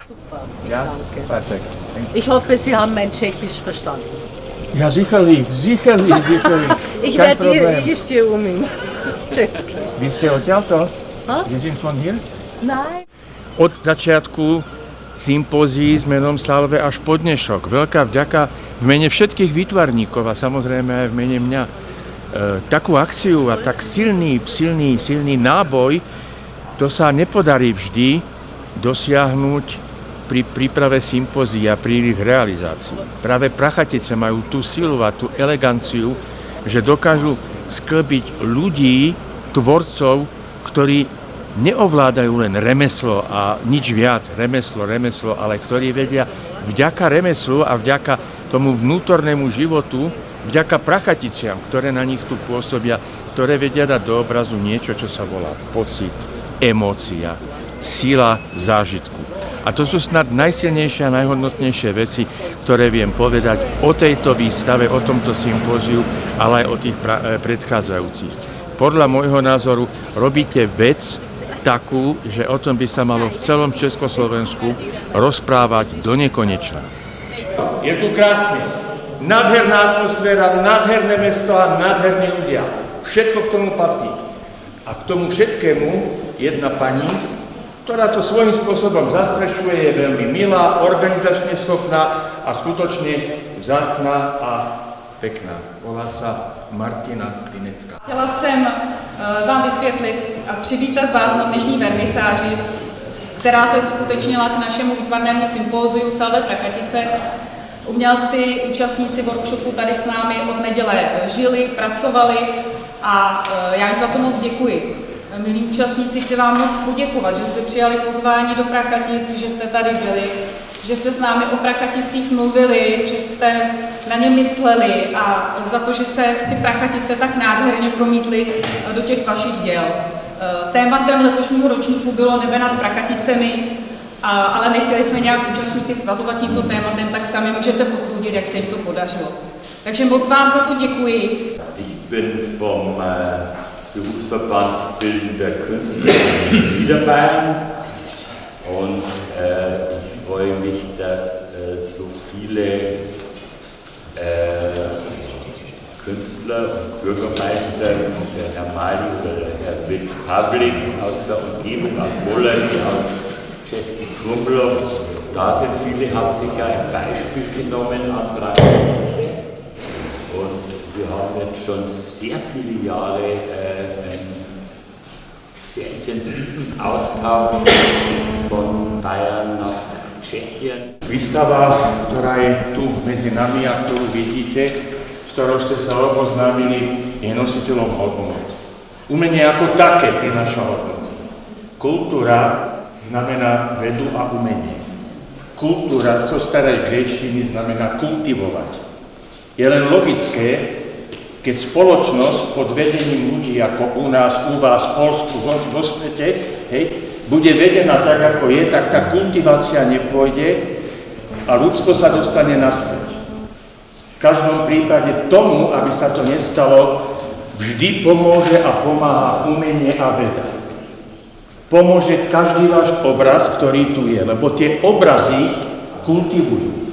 Super, Ja, danke. perfekt. Ich hoffe, Sie haben mein Tschechisch verstanden. Ja, sicherlich. Ich Kein werde Problem. ještě umím česky. Vy ste odtiaľto? Ha? Vy sind von hier? Nein. Od začiatku sympózií s menom Salve až po dnešok. Veľká vďaka v mene všetkých výtvarníkov a samozrejme aj v mene mňa. Takú akciu a tak silný náboj, to sa nepodarí vždy dosiahnuť pri príprave sympózia, pri ich realizácii. Práve Prachatice majú tú silu a tú eleganciu, že dokážu sklbiť ľudí, tvorcov, ktorí neovládajú len remeslo a nič viac, remeslo, ale ktorí vedia vďaka remeslu a vďaka tomu vnútornému životu, vďaka Prachaticiam, ktoré na nich tu pôsobia, ktoré vedia dať do obrazu niečo, čo sa volá pocit, emócia, sila zážitku. A to sú snad najsilnejšie a najhodnotnejšie veci, ktoré viem povedať o tejto výstave, o tomto sympóziu, ale aj o tých predchádzajúcich. Podľa môjho názoru robíte vec takú, že o tom by sa malo v celom Československu rozprávať do nekonečna. Je tu krásne. Nádherná atmosféra, nádherné mesto a nádherní ľudia. Všetko k tomu patrí. A k tomu všetkému jedna pani, ktorá to svojím spôsobom zastrešuje, je veľmi milá, organizačne schopná a skutočne vzácna a pekná. Volá sa Martina Klinecká. Chtěla jsem vám vysvětlit a přivítat vás na dnešní vernisáži, která se uskutečnila k našemu výtvarnému sympóziu Salve Prachatice. Umělci, účastníci workshopu tady s námi od neděle žili, pracovali a já jim za to moc děkuji. Milí účastníci, chci vám moc poděkovat, že jste přijali pozvání do Prachatic, že jste tady byli, že jste s námi o Prachaticích mluvili, že jste na ně mysleli a za to, že se ty Prachatice tak nádherně promítly do těch vašich děl. Tématem letošního ročníku bylo Nebe nad Prachaticemi, ale nechtěli jsme nějak účastníky svazovat tímto tématem, tak sami můžete posoudit, jak se jim to podařilo. Takže moc vám za to děkuji. Ich bin vom Berufsverband Bildender Künstler in Niederbayern und ich freue mich, dass so viele Künstler und Bürgermeister, Herr Mali oder Herr Pavlik aus der Umgebung, aus Wolani, aus Český Krumlov, da sind viele, haben sich ja ein Beispiel genommen an Prachatice. Und wir haben jetzt schon sehr viele Jahre einen sehr intensiven Austausch von Bayern nach Čechien. Výstava, ktorá je tu medzi nami a ktorú vidíte, s ktorou ste sa oboznámili, je nositeľom hodnot. Umenie ako také prináša hodnoty. Kultúra znamená vedu a umenie. Kultúra zo starej gréčtiny znamená kultivovať. Je len logické, keď spoločnosť pod vedením ľudí ako u nás, u vás, v Poľsku, vo svete, bude vedená tak, ako je, tak tá kultivácia nepôjde a ľudstvo sa dostane naspäť. V každom prípade tomu, aby sa to nestalo, vždy pomôže a pomáha umenie a veda. Pomôže každý váš obraz, ktorý tu je, lebo tie obrazy kultivujú.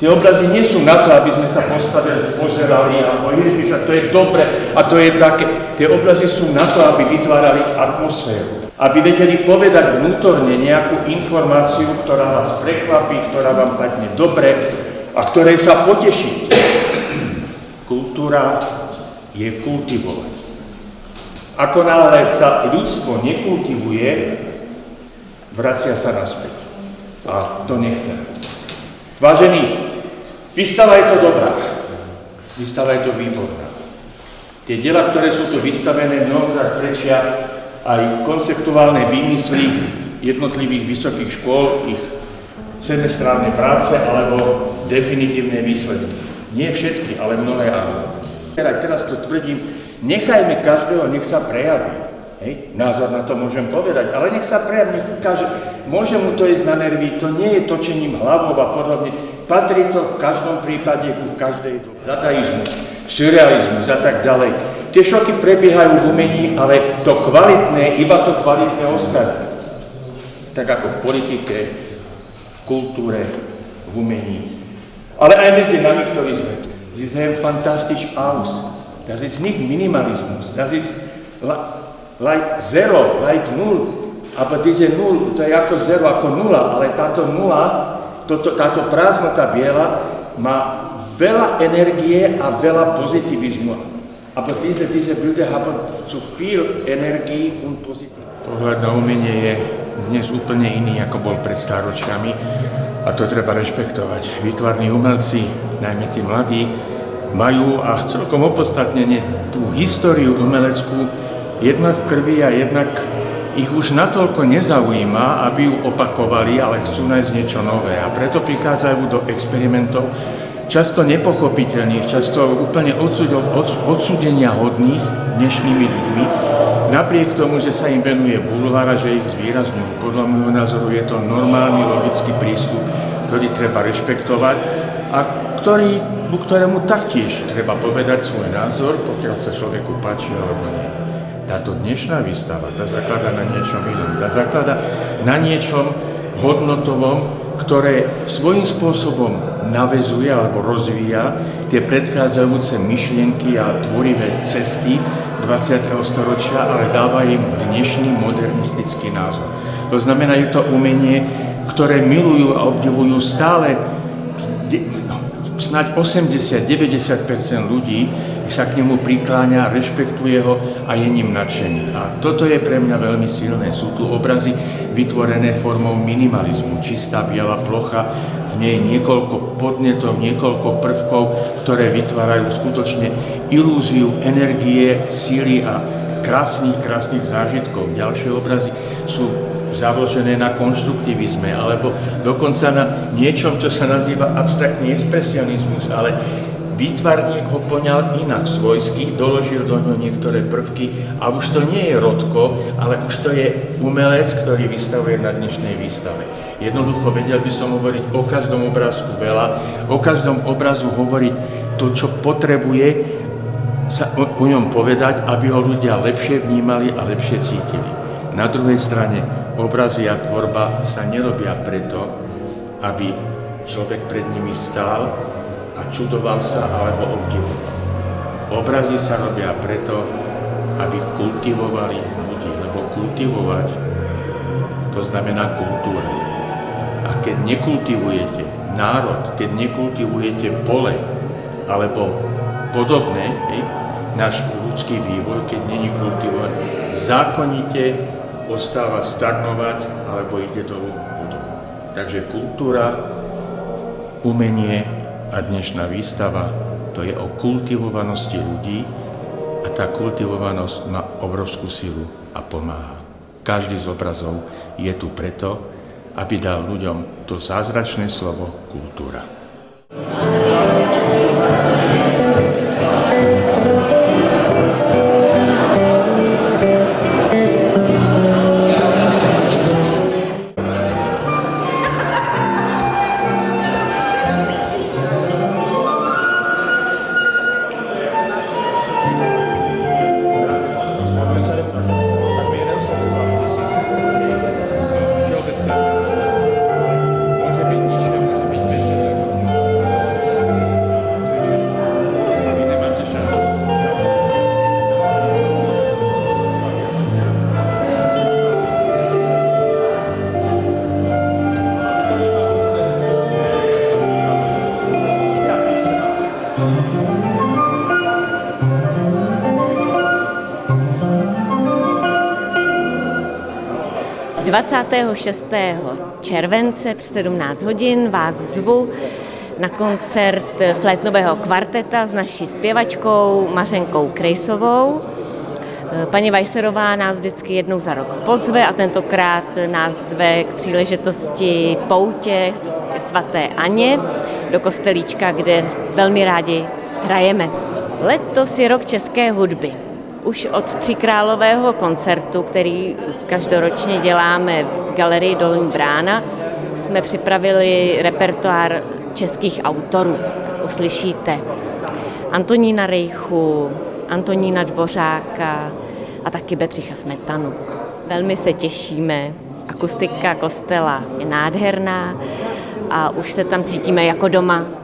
Tie obrazy nie sú na to, aby sme sa postavili, pozerali, alebo Ježiš, a to je dobre, a to je také. Tie obrazy sú na to, aby vytvárali atmosféru. Aby vedeli povedať vnútorne nejakú informáciu, ktorá vás prekvapí, ktorá vám padne dobre a ktorej sa poteší. Kultúra je kultivovať. Ako náhle sa ľudstvo nekultivuje, vracia sa naspäť. A to nechcem. Vážení, výstava je to dobrá. Výstava je to výborná. Tie diela, ktoré sú tu vystavené, mnohokrát prečia aj konceptuálne výmysly jednotlivých vysokých škôl, ich semestrálne práce alebo definitívne výsledky. Nie všetky, ale mnohé áno. Teraz to tvrdím, nechajme každého, nech sa prejaví. Názor na to môžem povedať, ale nech sa prejaví, nech ukáže, môže mu to ísť na nervy, to nie je točením hlavou a podobne. Patrí to v každom prípade ku každej dadaizmus, surrealizmus a tak ďalej. Tie šoky prebiehajú v umení, ale to kvalitné, iba to kvalitné ostane. Tak ako v politike, v kultúre, v umení. Ale aj medzi nami, ktorí sme tu. Sie sehen fantastisch aus. Das ist nicht Minimalismus. Das ist like zero, like null. Aber diese null, to je ako zero, ako nula. Ale táto nula, táto prázdnota biela má veľa energie a veľa pozitivizmu. Aber diese Bilder haben zu viel Energie und Positivität. Pohľad na umenie je dnes úplne iný, ako bol pred stáročiami. A to treba rešpektovať. Výtvarní umelci, najmä tí mladí, majú a celkom opodstatnene tú históriu umeleckú jednak v krvi a jednak ich už natoľko nezaujíma, aby ju opakovali, ale chcú nájsť niečo nové. A preto prichádzajú do experimentov, často nepochopiteľných, často úplne odsúdenia hodných dnešnými ľuďmi, napriek tomu, že sa im venuje bulvára, že ich zvýrazňujú. Podľa môjho názoru je to normálny logický prístup, ktorý treba rešpektovať a ku ktorému taktiež treba povedať svoj názor, pokiaľ sa človeku páči alebo nie. Táto dnešná výstava, tá zaklada na niečom inom. Tá zaklada na niečom hodnotovom, ktoré svojím spôsobom naväzuje alebo rozvíja tie predchádzajúce myšlienky a tvorivé cesty 20. storočia, ale dáva im dnešný modernistický názor. To znamená, je to umenie, ktoré milujú a obdivujú stále snáď 80-90% ľudí sa k nemu prikláňa, rešpektuje ho a je ním nadšený. A toto je pre mňa veľmi silné. Sú tu obrazy vytvorené formou minimalizmu. Čistá biela plocha, v nej niekoľko podnetov, niekoľko prvkov, ktoré vytvárajú skutočne ilúziu energie, síly a krásnych zážitkov. Ďalšie obrazy sú založené na konštruktivizme, alebo dokonca na niečom, čo sa nazýva abstraktný expresionizmus, ale výtvarník ho poňal inak svojsky, doložil do ňoho niektoré prvky a už to nie je Rodko, ale už to je umelec, ktorý vystavuje na dnešnej výstave. Jednoducho vedel by som hovoriť o každom obrázku veľa, o každom obrazu hovoriť to, čo potrebuje sa o ňom povedať, aby ho ľudia lepšie vnímali a lepšie cítili. Na druhej strane, obrazy a tvorba sa nerobia preto, aby človek pred nimi stál a čudoval sa alebo obdivoval. Obrazy sa robia preto, aby kultivovali ľudí, lebo kultivovať to znamená kultúra. A keď nekultivujete národ, keď nekultivujete pole alebo podobné, náš ľudský vývoj, keď není kultivovaný, zákonite ostáva stagnovať alebo ide dolu budú. Takže kultúra, umenie a dnešná výstava, to je o kultivovanosti ľudí a tá kultivovanosť má obrovskú silu a pomáha. Každý z obrazov je tu preto, aby dal ľuďom to zázračné slovo kultúra. – 26. července v 17 hodin vás zvu na koncert flétnového kvarteta s naší zpěvačkou Mařenkou Krejsovou. Paní Weisserová nás vždycky jednou za rok pozve a tentokrát nás zve k příležitosti poutě ke svaté Aně do kostelíčka, kde velmi rádi hrajeme. Letos je rok české hudby. Už od Tříkrálového koncertu, který každoročně děláme v galerii Dolní Brána, jsme připravili repertoár českých autorů. Uslyšíte Antonína Rejchu, Antonína Dvořáka a taky Bedřicha Smetanu. Velmi se těšíme. Akustika kostela je nádherná a už se tam cítíme jako doma.